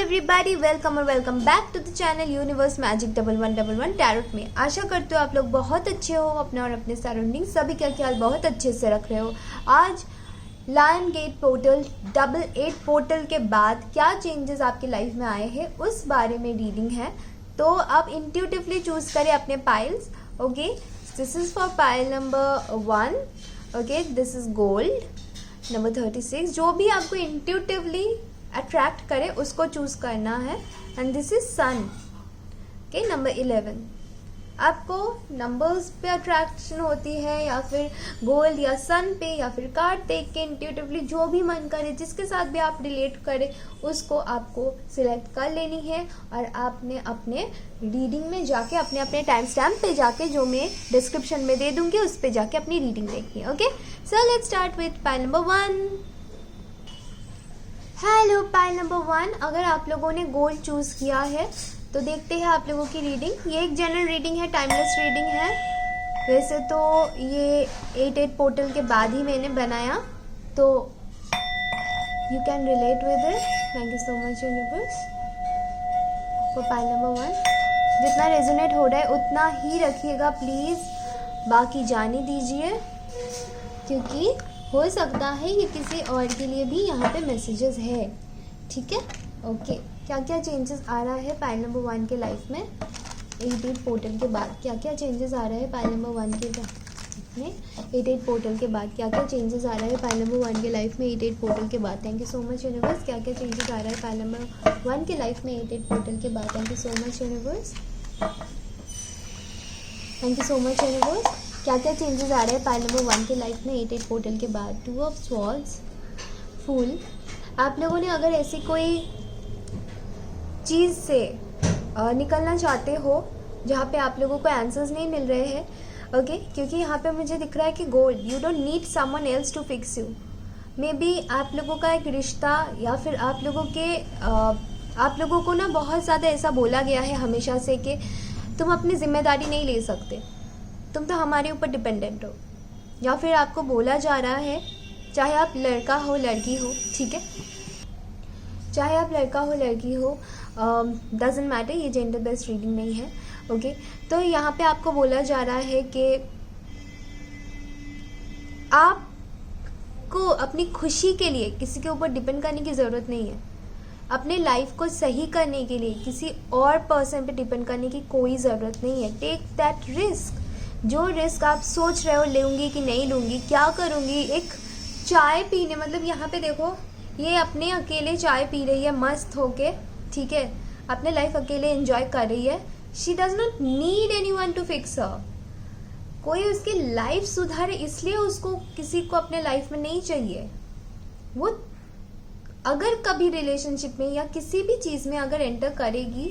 Everybody, welcome और welcome back to the channel universe magic 1111 tarot में। आशा करते हो आप लोग बहुत अच्छे हो, अपने और अपने सराउंडिंग सभी का ख्याल बहुत अच्छे से रख रहे हो। आज लायन गेट पोर्टल 88 पोर्टल के बाद क्या चेंजेस आपकी लाइफ में आए हैं उस बारे में रीडिंग है, तो आप इंट्यूटिवली चूज करें अपने piles. Okay, this is for pile number 1। Okay, this is gold number 36। जो भी आपको इंट्यूटिवली अट्रैक्ट करे उसको चूज करना है। एंड दिस इज सन के नंबर 11। आपको नंबर्स पे अट्रैक्शन होती है या फिर गोल्ड या सन पे या फिर कार्ड देख के इंट्यूटिवली जो भी मन करे, जिसके साथ भी आप रिलेट करें उसको आपको सिलेक्ट कर लेनी है। और आपने अपने रीडिंग में जाके अपने अपने टाइम स्टैम्प पे जाके, जो मैं डिस्क्रिप्शन में दे दूंगी, उस पे जाके अपनी रीडिंग देखनी है। Okay, so let's start with pile number 1। Hello pile number 1, अगर आप लोगों ने गोल्ड चूज किया है तो देखते हैं आप लोगों की रीडिंग। ये एक जनरल रीडिंग है, टाइमलेस रीडिंग है। वैसे तो ये 88 पोर्टल के बाद ही मैंने बनाया, तो you can relate with it. Thank you so much universe for pile number 1। जितना रेजोनेट हो रहा है उतना ही रखिएगा प्लीज़, बाकी जाने दीजिए, क्योंकि हो सकता है ये किसी और के लिए भी यहाँ पे मैसेजेस है। ठीक है, ओके। क्या क्या चेंजेस आ रहा है पाइल नंबर 1 के लाइफ में 88 पोर्टल के बाद? क्या क्या चेंजेस आ रहा है पाइल नंबर 1 के लाइफ में 88 पोर्टल के बाद? क्या क्या चेंजेस आ रहा है पाइल नंबर 1 के लाइफ में 88 पोर्टल के बाद? Thank you so much universe. क्या क्या चेंजेस आ रहा है पाइल नंबर 1 के लाइफ में 88 पोर्टल के बाद? Thank you so much universe, thank you so much universe. क्या क्या चेंजेस आ रहे हैं पाइल नंबर 1 के लाइफ में 88 पोर्टल के बाद? 2 ऑफ स्वॉर्ड्स, फूल। आप लोगों ने अगर ऐसी कोई चीज़ से निकलना चाहते हो जहाँ पे आप लोगों को आंसर्स नहीं मिल रहे हैं, ओके, क्योंकि यहाँ पे मुझे दिख रहा है कि gold, you don't need someone else to fix you. Maybe आप लोगों का एक रिश्ता या फिर आप लोगों को ना बहुत ज़्यादा ऐसा बोला गया है हमेशा से कि तुम अपनी जिम्मेदारी नहीं ले सकते, तुम तो हमारे ऊपर डिपेंडेंट हो। या फिर आपको बोला जा रहा है, चाहे आप लड़का हो लड़की हो, ठीक है, चाहे आप लड़का हो लड़की हो, डजंट मैटर, ये जेंडर बेस्ड रीडिंग नहीं है। ओके, तो यहाँ पे आपको बोला जा रहा है कि आपको अपनी खुशी के लिए किसी के ऊपर डिपेंड करने की ज़रूरत नहीं है। अपने लाइफ को सही करने के लिए किसी और पर्सन पे डिपेंड करने की कोई ज़रूरत नहीं है। Take that risk. जो रिस्क आप सोच रहे हो लूँगी कि नहीं लूँगी, क्या करूँगी, एक चाय पीने, मतलब यहाँ पे देखो, ये अपने अकेले चाय पी रही है मस्त होके, ठीक है, अपने लाइफ अकेले एंजॉय कर रही है। She does not need anyone to fix her. कोई उसकी लाइफ सुधारे इसलिए उसको किसी को अपने लाइफ में नहीं चाहिए। वो अगर कभी रिलेशनशिप में या किसी भी चीज़ में अगर एंटर करेगी,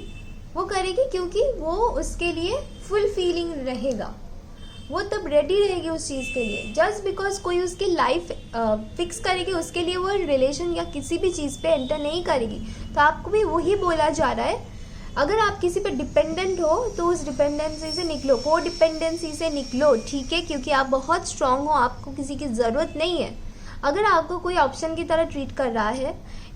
वो करेगी क्योंकि वो उसके लिए फुल फीलिंग रहेगा, वो तब रेडी रहेगी उस चीज़ के लिए। जस्ट बिकॉज कोई उसकी लाइफ फिक्स करेगी उसके लिए वो रिलेशन या किसी भी चीज़ पे एंटर नहीं करेगी। तो आपको भी वही बोला जा रहा है, अगर आप किसी पे डिपेंडेंट हो तो उस डिपेंडेंसी से निकलो, को डिपेंडेंसी से निकलो, ठीक है, क्योंकि आप बहुत स्ट्रांग हो, आपको किसी की ज़रूरत नहीं है। अगर आपको कोई ऑप्शन की तरह ट्रीट कर रहा है,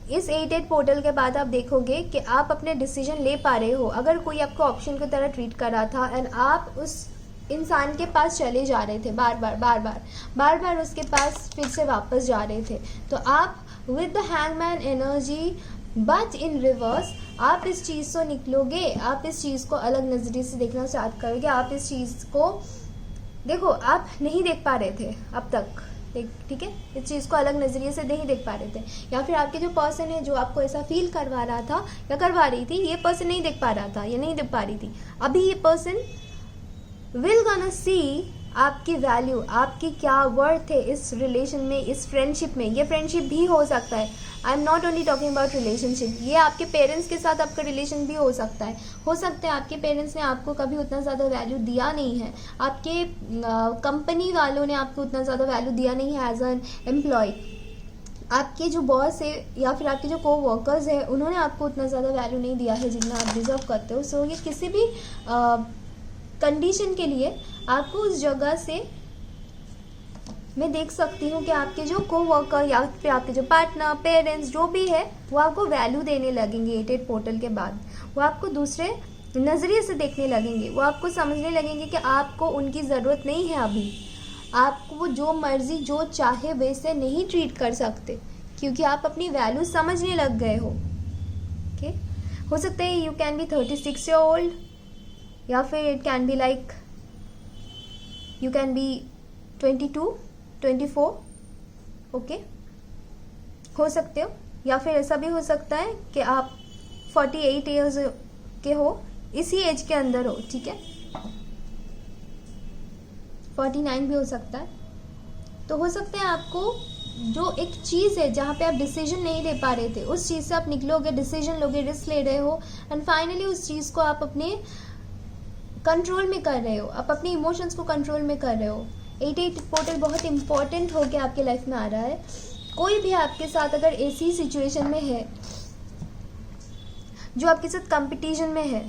इस 88 पोर्टल के बाद आप देखोगे कि आप अपने डिसीजन ले पा रहे हो। अगर कोई आपको ऑप्शन की तरह ट्रीट कर रहा था एंड आप उस इंसान के पास चले जा रहे थे, बार बार उसके पास फिर से वापस जा रहे थे, तो आप with the hangman energy but in reverse, आप इस चीज़ से निकलोगे, आप इस चीज़ को अलग नज़रिए से देखना स्टार्ट करोगे। आप इस चीज़ को देखो, आप नहीं देख पा रहे थे अब तक, ठीक है, इस चीज़ को अलग नज़रिए से नहीं देख पा रहे थे, या फिर आपके जो पर्सन है जो आपको ऐसा फील करवा रहा था या करवा रही थी, ये पर्सन नहीं देख पा रहा था या नहीं देख पा रही थी। अभी ये पर्सन विल गॉना सी आपकी वैल्यू, आपकी क्या वर्थ है इस रिलेशन में, इस फ्रेंडशिप में। ये फ्रेंडशिप भी हो सकता है, I am not only talking about relationship. ये आपके पेरेंट्स के साथ आपका रिलेशन भी हो सकता है। हो सकता है आपके पेरेंट्स ने आपको कभी उतना ज़्यादा वैल्यू दिया नहीं है, आपके कंपनी वालों ने आपको उतना ज़्यादा वैल्यू दिया नहीं है एज एन एम्प्लॉय। आपके जो बॉस है या फिर आपके जो को वर्कर्स है, उन्होंने आपको उतना ज़्यादा वैल्यू नहीं दिया है जितना आप डिजर्व करते हो। सो ये किसी भी कंडीशन के लिए आपको उस जगह से मैं देख सकती हूँ कि आपके जो कोवर्कर या फिर आपके जो पार्टनर, पेरेंट्स जो भी है, वो आपको वैल्यू देने लगेंगे 88 पोर्टल के बाद। वो आपको दूसरे नज़रिए से देखने लगेंगे, वो आपको समझने लगेंगे कि आपको उनकी ज़रूरत नहीं है अभी। आपको वो जो मर्ज़ी जो चाहे वैसे नहीं ट्रीट कर सकते, क्योंकि आप अपनी वैल्यू समझने लग गए हो। ओके, हो सकता है you can be 36 year old, या फिर it can be like you can be 22, 24, okay, हो सकते हो। या फिर ऐसा भी हो सकता है कि आप 48 ईयर्स के हो, इसी एज के अंदर हो, ठीक है, 49 भी हो सकता है। तो हो सकता है आपको जो एक चीज़ है जहाँ पे आप डिसीजन नहीं ले पा रहे थे, उस चीज़ से आप निकलोगे, डिसीजन लोगे, रिस्क ले रहे हो, एंड फाइनली उस चीज़ को आप अपने कंट्रोल में कर रहे हो, आप अपने इमोशंस को कंट्रोल में कर रहे हो। 88 पोर्टल बहुत इंपॉर्टेंट होकर आपके लाइफ में आ रहा है। कोई भी आपके साथ अगर ऐसी सिचुएशन में है जो आपके साथ कंपटीशन में है,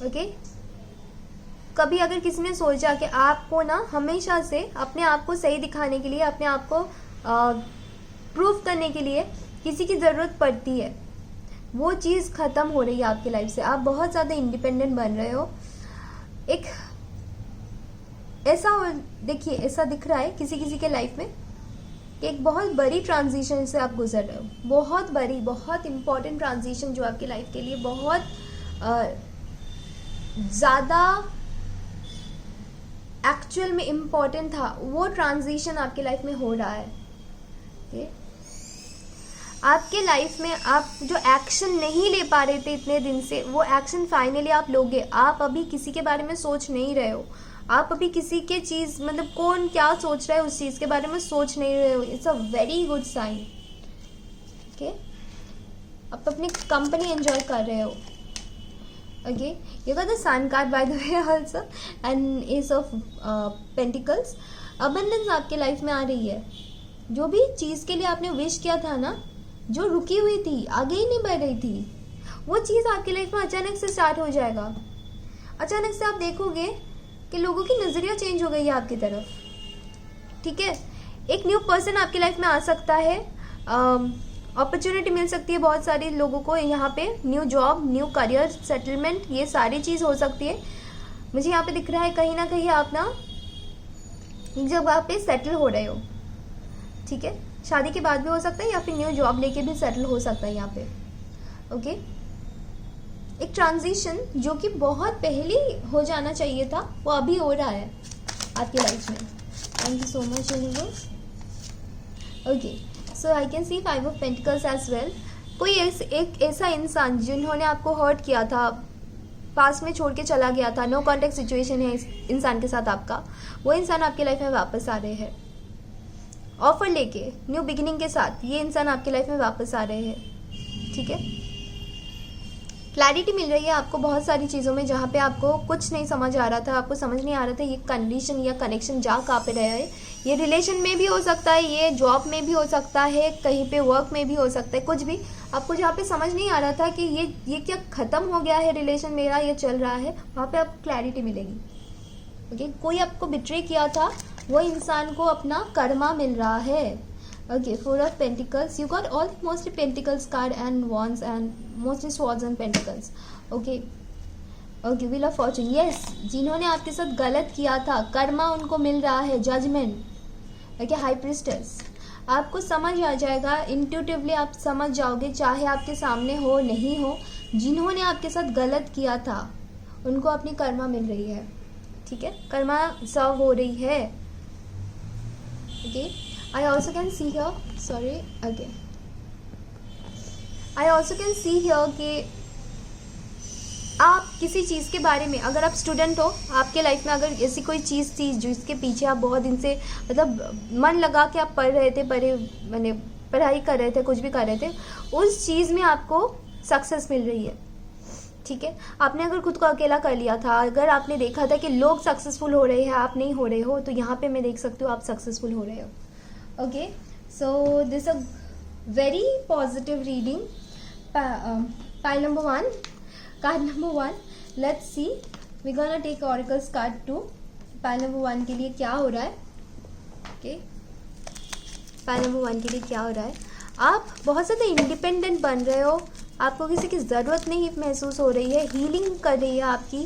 ओके, कभी अगर किसी ने सोचा कि आपको ना हमेशा से अपने आप को सही दिखाने के लिए, अपने आप को प्रूव करने के लिए किसी की ज़रूरत पड़ती है, वो चीज़ ख़त्म हो रही है आपकी लाइफ से। आप बहुत ज़्यादा इंडिपेंडेंट बन रहे हो। एक ऐसा देखिए, ऐसा दिख रहा है किसी किसी के लाइफ में कि एक बहुत बड़ी ट्रांजिशन से आप गुजर रहे हो, बहुत बड़ी, बहुत इम्पॉर्टेंट ट्रांजिशन जो आपकी लाइफ के लिए बहुत ज़्यादा एक्चुअल में इम्पॉर्टेंट था, वो ट्रांजिशन आपके लाइफ में हो रहा है। okay? आपके लाइफ में आप जो एक्शन नहीं ले पा रहे थे इतने दिन से, वो एक्शन फाइनली आप लोगे। आप अभी किसी के बारे में सोच नहीं रहे हो, आप अभी किसी के चीज़ मतलब कौन क्या सोच रहा है उस चीज़ के बारे में सोच नहीं रहे हो। It's a very good sign. Okay, आप अपनी कंपनी एंजॉय कर रहे हो। Okay, you got the sun card by the way also and ace of pentacles। abundance आपके लाइफ में आ रही है। जो भी चीज़ के लिए आपने विश किया था ना, जो रुकी हुई थी, आगे ही नहीं बढ़ रही थी, वो चीज़ आपकी लाइफ में अचानक से स्टार्ट हो जाएगा। अचानक से आप देखोगे कि लोगों की नज़रिया चेंज हो गई है आपकी तरफ, ठीक है। एक न्यू पर्सन आपकी लाइफ में आ सकता है, अपॉर्चुनिटी मिल सकती है बहुत सारे लोगों को यहाँ पे, new job, new career, settlement, ये सारी चीज़ हो सकती है। मुझे यहाँ पे दिख रहा है कहीं ना कहीं आप ना एक जगह पे सेटल हो रहे हो, ठीक है। शादी के बाद भी हो सकता है या फिर न्यू जॉब लेके भी सेटल हो सकता है यहाँ पे। ओके, एक ट्रांजिशन जो कि बहुत पहले हो जाना चाहिए था, वो अभी हो रहा है आपकी लाइफ में। Thank you so much universe. Okay, so I can see 5 of pentacles as well. कोई एक ऐसा इंसान जिन्होंने आपको हर्ट किया था, पास में छोड़ के चला गया था, नो कॉन्टेक्ट सिचुएशन है इस इंसान के साथ आपका, वो इंसान आपकी लाइफ में वापस आ रहे हैं ऑफर लेके, न्यू बिगिनिंग के साथ। ये इंसान आपकी लाइफ में वापस आ रहे हैं, ठीक है। क्लैरिटी मिल रही है आपको बहुत सारी चीज़ों में, जहाँ पे आपको कुछ नहीं समझ आ रहा था, आपको समझ नहीं आ रहा था ये कंडीशन या कनेक्शन जा कहाँ पे रहा है। ये रिलेशन में भी हो सकता है, ये जॉब में भी हो सकता है, कहीं पे वर्क में भी हो सकता है, कुछ भी आपको जहाँ पे समझ नहीं आ रहा था कि ये क्या ख़त्म हो गया है रिलेशन मेरा, ये चल रहा है, वहाँ पे आपको क्लैरिटी मिलेगी। ओके, कोई आपको बिट्रे किया था, वो इंसान को अपना कर्मा मिल रहा है। Okay, 4 of pentacles, you got all mostly pentacles card and wands and mostly swords and pentacles. Okay okay, wheel of Fortune, yes, जिन्होंने आपके साथ गलत किया था, कर्मा उनको मिल रहा है, जजमेंट। ओके, हाई प्रिस्टेस, आपको समझ आ जाएगा, इंट्यूटिवली आप समझ जाओगे, चाहे आपके सामने हो नहीं हो, जिन्होंने आपके साथ गलत किया था उनको अपनी कर्मा मिल रही है, ठीक है, कर्मा सर्व हो रही है। Okay, I also can see here, sorry, okay, I also can see here कि आप किसी चीज़ के बारे में, अगर आप स्टूडेंट हो, आपके लाइफ में अगर ऐसी कोई चीज़ थी जो इसके पीछे आप बहुत दिन से मतलब मन लगा के आप पढ़ रहे थे, मैंने पढ़ाई कर रहे थे, कुछ भी कर रहे थे, उस चीज़ में आपको सक्सेस मिल रही है, ठीक है। आपने अगर खुद को अकेला कर लिया था, अगर आपने देखा था कि लोग सक्सेसफुल हो रहे हैं, आप नहीं हो रहे हो, तो यहाँ पे मैं देख सकती हूँ आप सक्सेसफुल हो रहे हो। Okay, so this a very positive reading. Pile number 1, card number 1, let's see, we gonna take oracles card 2। Pile number 1 के लिए क्या हो रहा है। ओके, पाइल नंबर 1 के लिए क्या हो रहा है? आप बहुत ज़्यादा इंडिपेंडेंट बन रहे हो, आपको किसी की ज़रूरत नहीं महसूस हो रही है, हीलिंग कर रही है आपकी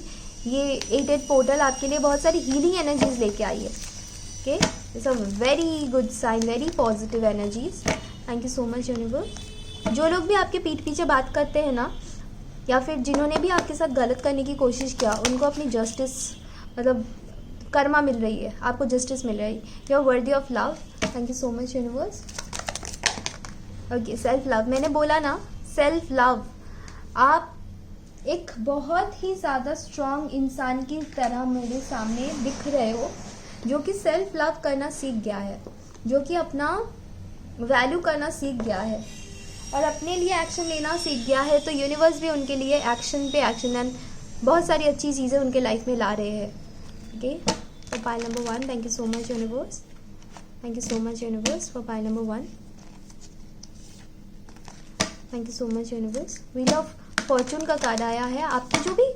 ये 8-8 पोर्टल, आपके लिए बहुत सारी हीलिंग एनर्जीज लेके आई है। Okay, it's a very good sign, very positive energies. Thank you so much universe. जो लोग भी आपके पीठ पीछे बात करते हैं ना, या फिर जिन्होंने भी आपके साथ गलत करने की कोशिश किया, उनको अपनी जस्टिस मतलब कर्मा मिल रही है, आपको जस्टिस मिल रही है। You are worthy of love. Thank you so much universe. Okay, self love, मैंने बोला ना सेल्फ लव, आप एक बहुत ही ज़्यादा स्ट्रॉन्ग इंसान की तरह मेरे सामने दिख रहे हो, जो कि सेल्फ लव करना सीख गया है, जो कि अपना वैल्यू करना सीख गया है और अपने लिए एक्शन लेना सीख गया है। तो यूनिवर्स भी उनके लिए एक्शन पे एक्शन एंड बहुत सारी अच्छी चीज़ें उनके लाइफ में ला रहे हैं। Okay, for pile number 1, thank you so much universe. Thank you so much universe for pile number 1। Thank you so much universe. Wheel of Fortune का कार्ड आया है। आपकी जो भी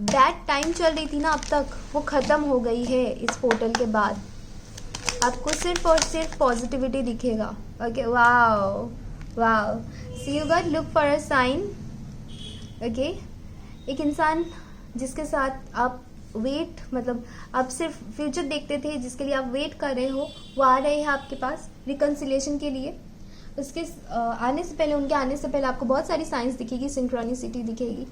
बैड टाइम चल रही थी ना अब तक, वो ख़त्म हो गई है इस पोर्टल के बाद। आपको सिर्फ और सिर्फ पॉजिटिविटी दिखेगा। Okay, wow wow, see you got look for a sign. Okay, एक इंसान जिसके साथ आप वेट मतलब आप सिर्फ फ्यूचर देखते थे, जिसके लिए आप वेट कर रहे हो, वो आ रहे हैं आपके पास रिकन्सिलिएशन के लिए। उसके आने से पहले, उनके आने से पहले आपको बहुत सारी साइंस दिखेगी, सिंक्रोनिसिटी दिखेगी,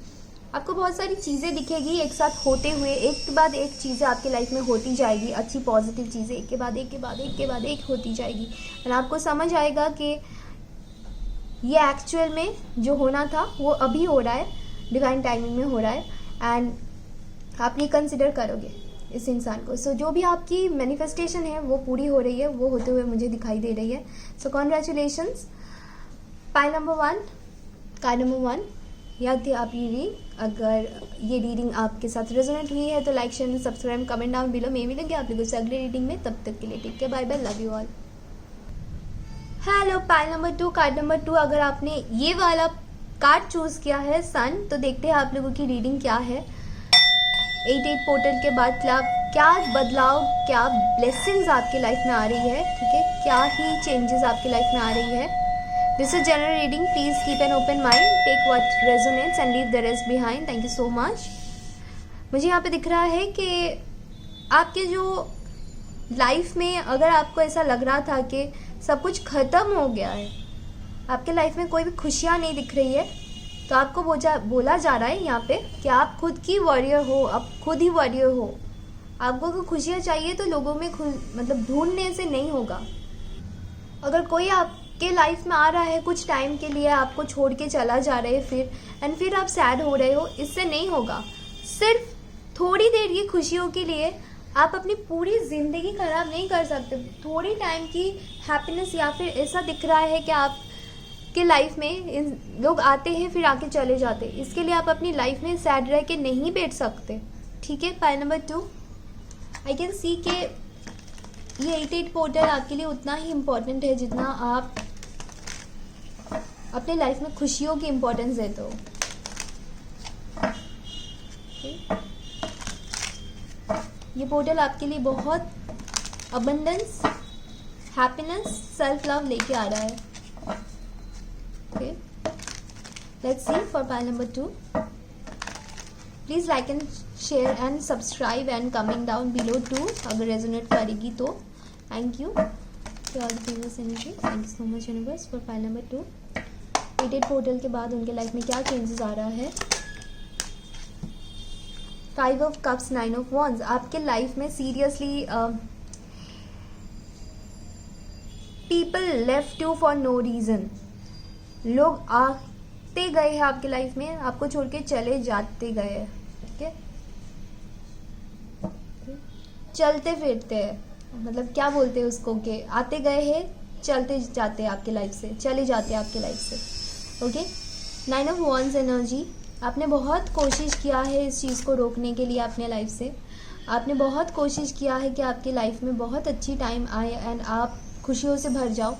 आपको बहुत सारी चीज़ें दिखेगी एक साथ होते हुए। एक के बाद एक चीज़ें आपकी लाइफ में होती जाएगी, अच्छी पॉजिटिव चीज़ें एक के बाद एक के बाद एक के बाद एक होती जाएगी। और आपको समझ आएगा कि ये एक्चुअल में जो होना था वो अभी हो रहा है, डिवाइन टाइमिंग में हो रहा है, एंड आप रिकन्सिडर करोगे इस इंसान को। सो जो भी आपकी मैनिफेस्टेशन है वो पूरी हो रही है, वो होते हुए मुझे दिखाई दे रही है। सो congratulations. Pile number 1, card number 1, याद थी आप रीडिंग। अगर ये रीडिंग आपके साथ रेजोनेट हुई है तो like, share, subscribe, comment down below. मैं मिलेंगे आप लोगों से अगले रीडिंग में, तब तक के लिए take care, bye bye, love you all. Hello, pile number 2, card number 2, अगर आपने ये वाला कार्ड चूज किया है सन, तो देखते हैं आप लोगों की रीडिंग क्या है। 8-8 पोर्टल के बाद क्या बदलाव, क्या ब्लेसिंग्स आपकी लाइफ में आ रही है, ठीक है, क्या ही चेंजेस आपकी लाइफ में आ रही है। This is general reading, please keep an open mind, take what resonates and leave the rest behind. Thank you so much. मुझे यहाँ पे दिख रहा है कि आपके जो लाइफ में, अगर आपको ऐसा लग रहा था कि सब कुछ खत्म हो गया है, आपके लाइफ में कोई भी खुशियाँ नहीं दिख रही है, तो आपको बोला जा रहा है यहाँ पे कि आप खुद की वॉरियर हो, आप खुद ही वॉरियर हो। आपको अगर खुशियाँ चाहिए तो लोगों में मतलब ढूंढने से नहीं होगा। अगर कोई आपके लाइफ में आ रहा है कुछ टाइम के लिए, आपको छोड़ के चला जा रहा है फिर आप सैड हो रहे हो, इससे नहीं होगा। सिर्फ थोड़ी देर की खुशियों के लिए आप अपनी पूरी ज़िंदगी खराब नहीं कर सकते। थोड़ी टाइम की हैप्पीनेस, या फिर ऐसा दिख रहा है कि आप कि लाइफ में लोग आते हैं फिर आके चले जाते हैं, इसके लिए आप अपनी लाइफ में सैड रह के नहीं बैठ सकते, ठीक है। पाइल नंबर 2, आई कैन सी के ये 8-8 पोर्टल आपके लिए उतना ही इम्पोर्टेंट है जितना आप अपने लाइफ में खुशियों की इम्पोर्टेंस देते हो। ये पोर्टल आपके लिए बहुत अबंडेंस, हैप्पीनेस, सेल्फ लव लेके आ रहा है। Okay, let's see for pile number 2. Please like and share and subscribe and comment down below too अगर resonate करेगी तो। Thank you to all the previous energy. Thank you so much universe for pile number 2. 8-8 portal के बाद उनके life में क्या changes आ रहा है। 5 of cups, 9 of wands, आपके लाइफ में seriously people left you for no reason. लोग आते गए हैं आपके लाइफ में, आपको छोड़ के चले जाते गए हैं, ठीक है। चलते फिरते हैं, मतलब क्या बोलते हैं उसको, कि आते गए हैं, चलते जाते हैं आपके लाइफ से, चले जाते हैं आपके लाइफ से। ओके, 9 ऑफ वॉन्ड्स एनर्जी, आपने बहुत कोशिश किया है इस चीज़ को रोकने के लिए अपने लाइफ से। आपने बहुत कोशिश किया है कि आपकी लाइफ में बहुत अच्छी टाइम आए एंड आप खुशियों से भर जाओ।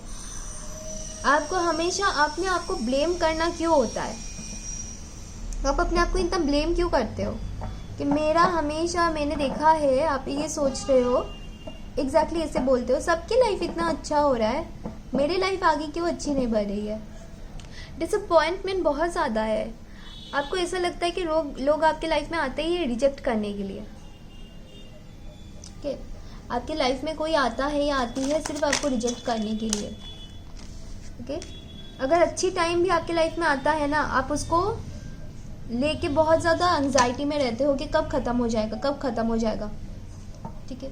आपको हमेशा अपने आप को ब्लेम करना क्यों होता है? आप अपने आप को इतना ब्लेम क्यों करते हो कि मेरा हमेशा, मैंने देखा है आप ये सोच रहे हो एग्जैक्टली ऐसे बोलते हो सबकी लाइफ इतना अच्छा हो रहा है, मेरी लाइफ आगे क्यों अच्छी नहीं बढ़ रही है। डिसअपॉइंटमेंट बहुत ज़्यादा है। आपको ऐसा लगता है कि लोग आपके लाइफ में आते ही है रिजेक्ट करने के लिए। ओके, आपकी लाइफ में कोई आता है या आती है सिर्फ आपको रिजेक्ट करने के लिए। ओके, अगर अच्छी टाइम भी आपकी लाइफ में आता है ना, आप उसको लेके बहुत ज़्यादा एंजाइटी में रहते हो कि कब ख़त्म हो जाएगा, कब ख़त्म हो जाएगा। ठीक है,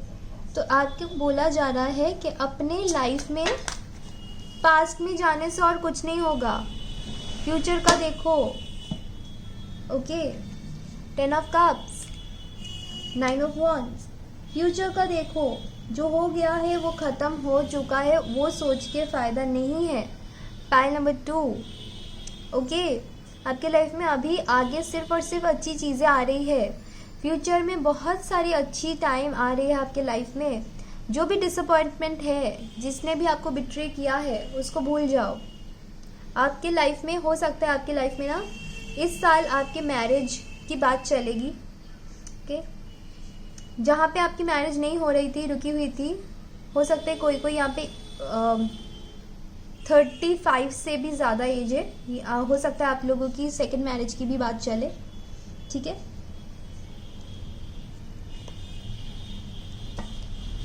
तो आपको बोला जा रहा है कि अपने लाइफ में पास्ट में जाने से और कुछ नहीं होगा, फ्यूचर का देखो। Okay, 10 of cups, 9 of wands, future का देखो। जो हो गया है वो ख़त्म हो चुका है, वो सोच के फ़ायदा नहीं है। Pile number 2। ओके, आपके लाइफ में अभी आगे सिर्फ और सिर्फ अच्छी चीज़ें आ रही है। फ्यूचर में बहुत सारी अच्छी टाइम आ रही है आपके लाइफ में। जो भी डिसअपॉइंटमेंट है, जिसने भी आपको बिट्रे किया है, उसको भूल जाओ। आपके लाइफ में हो सकता है, आपके लाइफ में ना इस साल आपके मैरिज की बात चलेगी। ओके, जहाँ पे आपकी मैरिज नहीं हो रही थी, रुकी हुई थी, हो सकता है कोई कोई यहाँ पे 35 से भी ज़्यादा एज है, हो सकता है आप लोगों की सेकंड मैरिज की भी बात चले। ठीक है,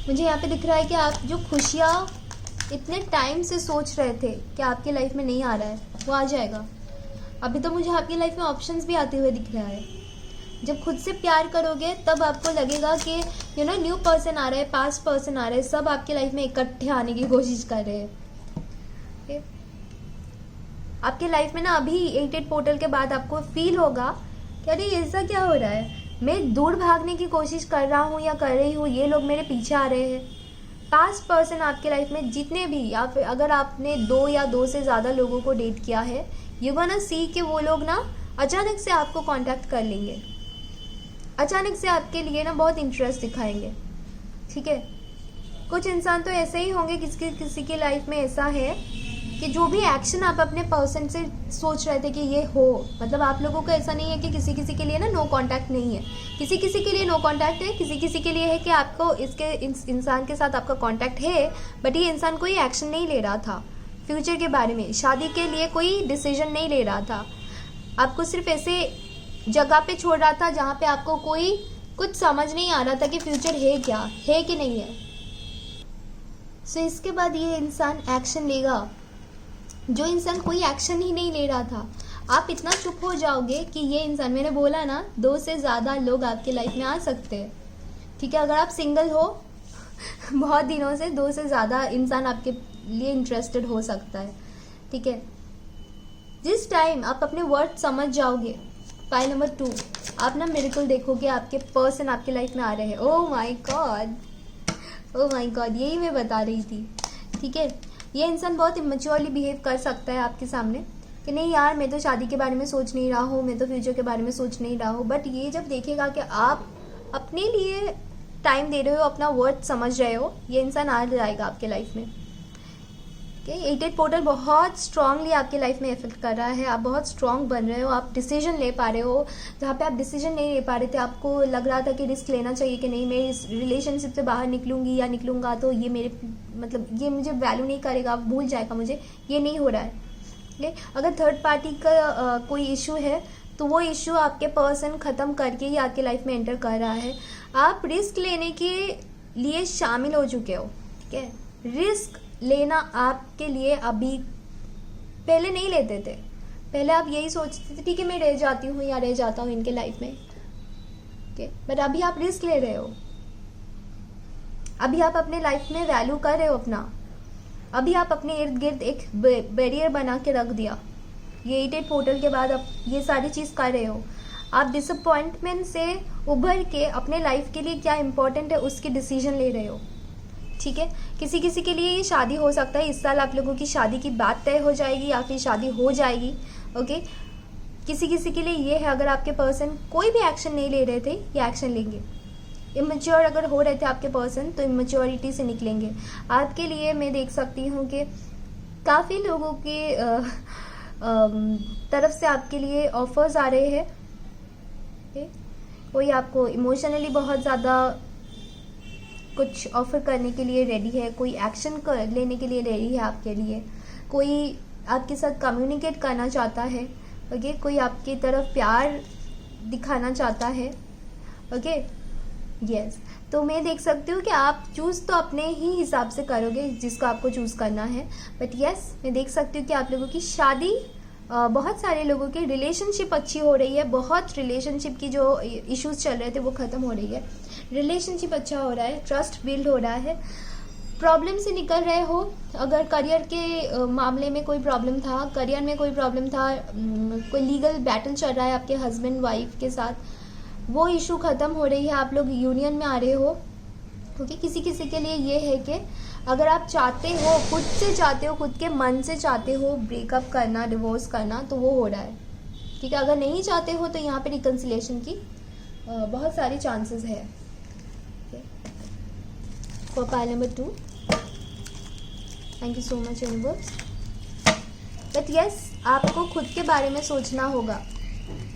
मुझे यहाँ पे दिख रहा है कि आप जो खुशियाँ इतने टाइम से सोच रहे थे कि आपकी लाइफ में नहीं आ रहा है, वो आ जाएगा। अभी तो मुझे आपकी लाइफ में ऑप्शंस भी आते हुए दिख रहा है। जब खुद से प्यार करोगे तब आपको लगेगा कि न्यू पर्सन आ रहा है, पास्ट पर्सन आ रहा है, सब आपकी लाइफ में इकट्ठे आने की कोशिश कर रहे हैं। okay? आपके लाइफ में ना अभी 88 पोर्टल के बाद आपको फील होगा कि अरे ऐसा क्या हो रहा है, मैं दूर भागने की कोशिश कर रहा हूँ या कर रही हूँ, ये लोग मेरे पीछे आ रहे हैं। पास्ट पर्सन आपके लाइफ में जितने भी, या फिर अगर आपने 2 या 2 से ज़्यादा लोगों को डेट किया है, यू गोना सी कि वो लोग ना अचानक से आपको कांटेक्ट कर लेंगे, अचानक से आपके लिए ना बहुत इंटरेस्ट दिखाएंगे। ठीक है, कुछ इंसान तो ऐसे ही होंगे, किसी की लाइफ में ऐसा है कि जो भी एक्शन आप अपने पर्सन से सोच रहे थे कि ये हो, मतलब आप लोगों को ऐसा नहीं है कि किसी किसी के लिए ना नो कांटेक्ट नहीं है, किसी किसी के लिए नो कांटेक्ट है, किसी किसी के लिए है कि आपको इंसान के साथ आपका कांटेक्ट है, बट ये इंसान कोई एक्शन नहीं ले रहा था फ्यूचर के बारे में, शादी के लिए कोई डिसीजन नहीं ले रहा था, आपको सिर्फ ऐसे जगह पे छोड़ रहा था जहाँ पे आपको कोई कुछ समझ नहीं आ रहा था कि फ्यूचर है क्या है कि नहीं है। सो इसके बाद ये इंसान एक्शन लेगा। जो इंसान कोई एक्शन ही नहीं ले रहा था, आप इतना चुप हो जाओगे कि ये इंसान, मैंने बोला ना 2 से ज़्यादा लोग आपके लाइफ में आ सकते हैं। ठीक है, अगर आप सिंगल हो बहुत दिनों से, 2 से ज़्यादा इंसान आपके लिए इंटरेस्टेड हो सकता है। ठीक है, जिस टाइम आप अपने वर्ड समझ जाओगे, पाइल नंबर 2, आप ना मिरेकल देखोगे, आपके पर्सन आपके लाइफ में आ रहे हैं। Oh my God, oh my God, यही मैं बता रही थी। ठीक है, ये इंसान बहुत इमेच्योरली बिहेव कर सकता है आपके सामने कि नहीं यार, मैं तो शादी के बारे में सोच नहीं रहा हूँ, मैं तो फ्यूचर के बारे में सोच नहीं रहा हूँ, बट ये जब देखेगा कि आप अपने लिए टाइम दे रहे हो, अपना वर्थ समझ रहे हो, ये इंसान आ जाएगा आपके लाइफ में। 88 पोर्टल बहुत स्ट्रांगली आपकी लाइफ में इफेक्ट कर रहा है। आप बहुत स्ट्रांग बन रहे हो, आप डिसीजन ले पा रहे हो जहाँ पे आप डिसीजन नहीं ले पा रहे थे, आपको लग रहा था कि रिस्क लेना चाहिए कि नहीं, मैं इस रिलेशनशिप से बाहर निकलूंगी या निकलूंगा तो ये मेरे मतलब ये मुझे वैल्यू नहीं करेगा, भूल जाएगा मुझे, ये नहीं हो रहा है। ठीक है, अगर थर्ड पार्टी का कोई इशू है तो वो इशू आपके पर्सन ख़त्म करके ही आपके लाइफ में एंटर कर रहा है। आप रिस्क लेने के लिए शामिल हो चुके हो। ठीक है, रिस्क लेना आपके लिए अभी, पहले नहीं लेते थे, पहले आप यही सोचते थे ठीक है मैं रह जाती हूँ या रह जाता हूँ इनके लाइफ में। ओके, बट अभी आप रिस्क ले रहे हो, अभी आप अपने लाइफ में वैल्यू कर रहे हो अपना, अभी आप अपने इर्द गिर्द एक बैरियर बना के रख दिया। ये 88 पोर्टल के बाद आप ये सारी चीज़ कर रहे हो। आप डिसअपॉइंटमेंट से उभर के अपने लाइफ के लिए क्या इंपॉर्टेंट है उसकी डिसीजन ले रहे हो। ठीक है, किसी किसी के लिए ये शादी हो सकता है, इस साल आप लोगों की शादी की बात तय हो जाएगी या फिर शादी हो जाएगी। ओके, किसी किसी के लिए ये है, अगर आपके पर्सन कोई भी एक्शन नहीं ले रहे थे ये एक्शन लेंगे। इमेच्योर अगर हो रहे थे आपके पर्सन तो इमेच्योरिटी से निकलेंगे। आपके लिए मैं देख सकती हूँ कि काफ़ी लोगों के तरफ से आपके लिए ऑफर्स आ रहे हैं। कोई आपको इमोशनली बहुत ज़्यादा कुछ ऑफर करने के लिए रेडी है, कोई एक्शन लेने के लिए रेडी है आपके लिए, कोई आपके साथ कम्युनिकेट करना चाहता है, ओके, कोई आपकी तरफ प्यार दिखाना चाहता है, ओके, यस। तो मैं देख सकती हूँ कि आप चूज़ तो अपने ही हिसाब से करोगे जिसको आपको चूज़ करना है, बट यस मैं देख सकती हूँ कि आप लोगों की शादी, बहुत सारे लोगों की रिलेशनशिप अच्छी हो रही है, बहुत रिलेशनशिप की जो इश्यूज चल रहे थे वो ख़त्म हो रही है, रिलेशनशिप अच्छा हो रहा है, ट्रस्ट बिल्ड हो रहा है, प्रॉब्लम से निकल रहे हो। अगर करियर के मामले में कोई प्रॉब्लम था, करियर में कोई प्रॉब्लम था, कोई लीगल बैटल चल रहा है आपके हस्बैंड वाइफ के साथ, वो इशू ख़त्म हो रही है, आप लोग यूनियन में आ रहे हो, क्योंकि किसी किसी के लिए ये है कि अगर आप चाहते हो, खुद से चाहते हो, खुद के मन से चाहते हो ब्रेकअप करना, डिवोर्स करना, तो वो हो रहा है, ठीक है। अगर नहीं चाहते हो तो यहाँ पे रिकन्सिलेशन की बहुत सारी चांसेस है। For pile number 2, thank you so much universe. But yes, आपको खुद के बारे में सोचना होगा।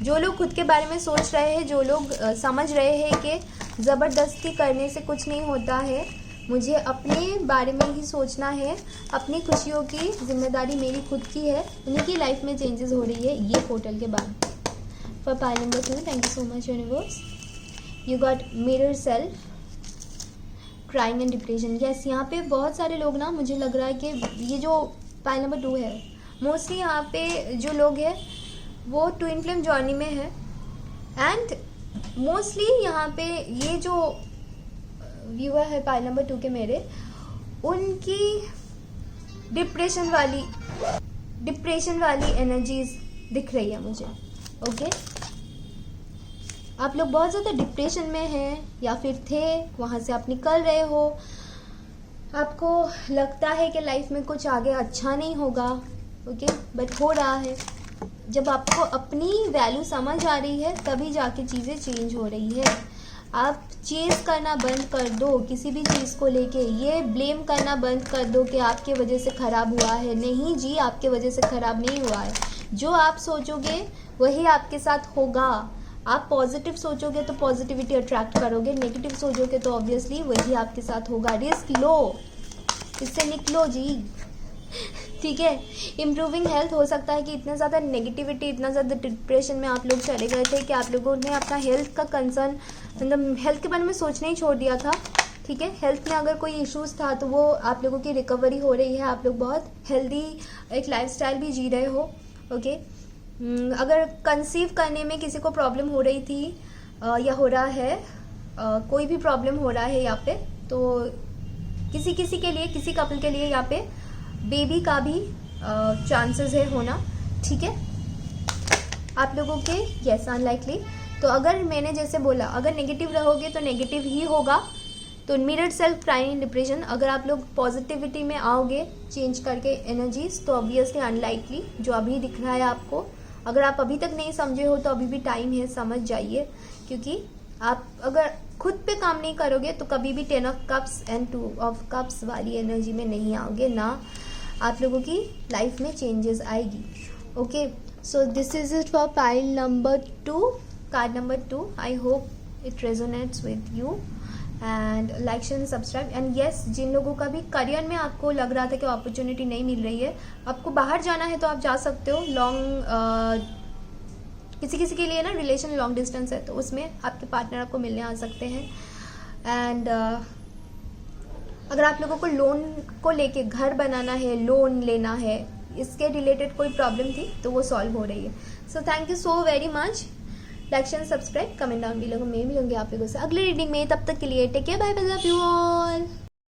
जो लोग खुद के बारे में सोच रहे हैं, जो लोग समझ रहे हैं कि ज़बरदस्ती करने से कुछ नहीं होता है, मुझे अपने बारे में ही सोचना है, अपनी खुशियों की जिम्मेदारी मेरी खुद की है, उन्हीं की लाइफ में चेंजेस हो रही है ये पोर्टल के बाद। For pile number 2, thank you so much universe. You got mirror self, crying and depression. Yes, यहाँ पे बहुत सारे लोग ना, मुझे लग रहा है कि ये जो पाइल नंबर 2 है, मोस्टली यहाँ पे जो लोग हैं वो ट्विन फ्लेम जर्नी में है, एंड मोस्टली यहाँ पे ये जो व्यूअर है पाइल नंबर 2 के मेरे, उनकी डिप्रेशन वाली एनर्जीज दिख रही है मुझे, ओके। आप लोग बहुत ज़्यादा डिप्रेशन में हैं या फिर थे, वहाँ से आप निकल रहे हो, आपको लगता है कि लाइफ में कुछ आगे अच्छा नहीं होगा, ओके, बट हो रहा है। जब आपको अपनी वैल्यू समझ आ रही है तभी जाके चीज़ें चेंज हो रही है। आप चेज़ करना बंद कर दो किसी भी चीज़ को लेके, ये ब्लेम करना बंद कर दो कि आपके वजह से ख़राब हुआ है। नहीं जी, आपके वजह से ख़राब नहीं हुआ है। जो आप सोचोगे वही आपके साथ होगा। आप पॉजिटिव सोचोगे तो पॉजिटिविटी अट्रैक्ट करोगे, नेगेटिव सोचोगे तो ऑब्वियसली वही आपके साथ होगा। रिस्क लो, इससे निकलो जी, ठीक है। इम्प्रूविंग हेल्थ, हो सकता है कि इतना ज़्यादा नेगेटिविटी, इतना ज़्यादा डिप्रेशन में आप लोग चले गए थे कि आप लोगों ने अपना हेल्थ का कंसर्न, मतलब हेल्थ के बारे में सोचना ही छोड़ दिया था, ठीक है। हेल्थ में अगर कोई इश्यूज़ था तो वो आप लोगों की रिकवरी हो रही है, आप लोग बहुत हेल्दी एक लाइफस्टाइल भी जी रहे हो, ओके। अगर कंसीव करने में किसी को प्रॉब्लम हो रही थी या हो रहा है, कोई भी प्रॉब्लम हो रहा है यहाँ पे, तो किसी के लिए, किसी कपल के लिए यहाँ पे बेबी का भी चांसेस है होना, ठीक है। आप लोगों के यस अनलाइकली। तो अगर मैंने जैसे बोला, अगर नेगेटिव रहोगे तो नेगेटिव ही होगा, तो मिरर सेल्फ, क्राइंग, डिप्रेशन। अगर आप लोग पॉजिटिविटी में आओगे चेंज करके एनर्जीज, तो ऑब्वियसली अनलाइकली जो अभी दिख रहा है आपको, अगर आप अभी तक नहीं समझे हो तो अभी भी टाइम है, समझ जाइए। क्योंकि आप अगर खुद पे काम नहीं करोगे तो कभी भी 10 of cups and 2 of cups वाली एनर्जी में नहीं आओगे, ना आप लोगों की लाइफ में चेंजेस आएगी, okay. So this is it for pile number 2, card number 2। I hope it resonates with you and like, share, subscribe. And yes, जिन लोगों का भी करियर में आपको लग रहा था कि अपॉर्चुनिटी नहीं मिल रही है, आपको बाहर जाना है तो आप जा सकते हो। लॉन्ग किसी के लिए ना रिलेशन लॉन्ग डिस्टेंस है तो उसमें आपके पार्टनर आपको मिलने आ सकते हैं। एंड अगर आप लोगों को लोन को लेके, घर बनाना है, लोन लेना है, इसके रिलेटेड कोई प्रॉब्लम थी तो वो सॉल्व हो रही है। So thank you so very much. Like, share, subscribe, comment down below. मैं मिलूंगी आप लोगों से अगले रीडिंग में। तब तक के लिए take care, bye bye, love you all.